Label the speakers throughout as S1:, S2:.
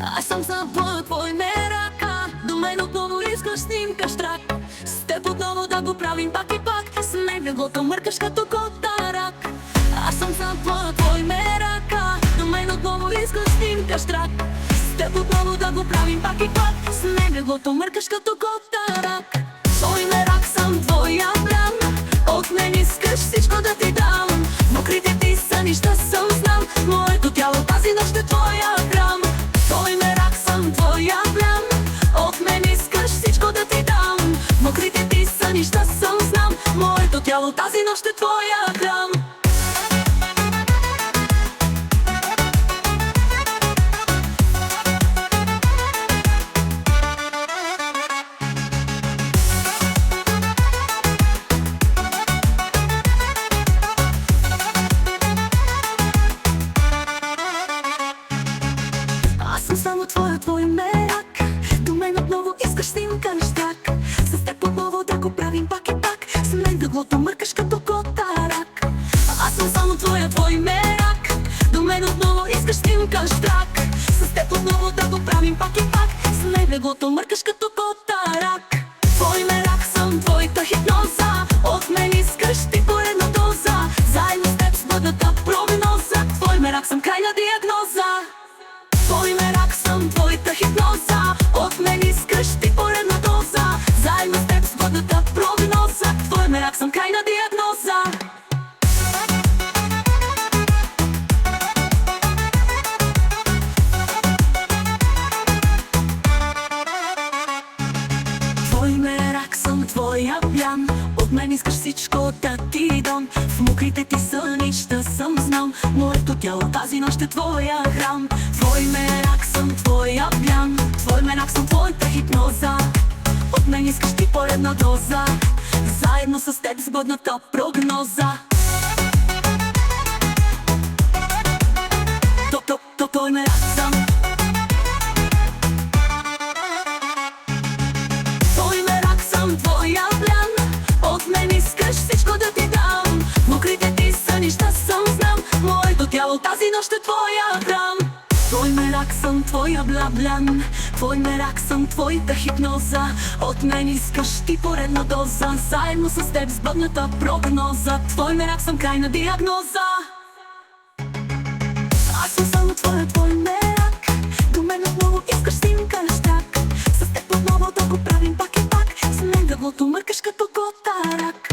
S1: Аз съм забоя твой мерака. До мен отново искаш снимкаш трак. С теб отново да го правим пак и пак. С мен леглото мъркаш като котарак. Аз съм забоя твой мерака. До мен отново искаш снимкаш трак. С теб отново да го правим пак и пак. С мен леглото мъркаш като котарак. Твой мерак съм твоя бран. От мен искаш всичко да ти дам. Мокрите ти съни ще съм знам. Моето тяло тази нощ е твоя храм. Твой мерак съм твоя блян. От мен искаш всичко да ти дам. Мокрите ти съни ще съм знам. Моето тяло тази нощ е твоя храм. Аз съм само твой мерак. До мен отново искаш снимкаш трак. С теб отново да го правим пак и пак. С мен дъглото мъркаш като котарак. Аз съм само твой мерак. До мен отново искаш снимкаш трак. С теб отново да го правим пак и пак. С мен дъглото мъркаш като котарак. Твой мерак съм твоята хипноза. От мен искаш ти по една доза. Заедно с теб с бъдата прогноза. Твой мерак съм крайна диагноза. Твой мерак съм твоята хипноза. От мен искаш ти поредна доза. Заедно с теб с бъдата прогноза. Твой мерак съм крайна диагноза. Твой мерак съм твоя блян. От мен искаш всичко да ти дам. В мокрите ти съни ще съм знам. Моето тяло тази нощ е твоя храм. Твой мерак съм твоя блян. Твой мерак съм твоята хипноза. От мен искаш ти поредна доза. Заедно с теб с бъдната прогноза. Твой мерак съм. Твой мерак съм твоя блян. От мен искаш всичко да ти дам. Мокрите ти съни ще съм знам. Моето тяло тази нощ е твоя храм. Твой мерак съм твоя блян. Твой мерак съм твоята хипноза. От мен искаш ти поредна доза. Заедно с теб с бъдната прогноза. Твой мерак съм крайна диагноза. Аз съм само твой мерак. До мен отново искаш снимкаш трак. С теб отново да го правим пак и пак. С мен дъглото мъркаш като котарак.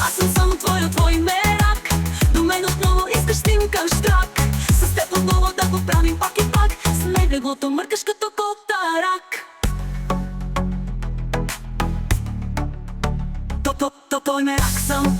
S1: Аз съм само твой мерак. До мен отново искаш снимкаш трак. С теб отново да го правим пак и пак. С мен дъглото мъркаш като котарак. Твой мерак съм.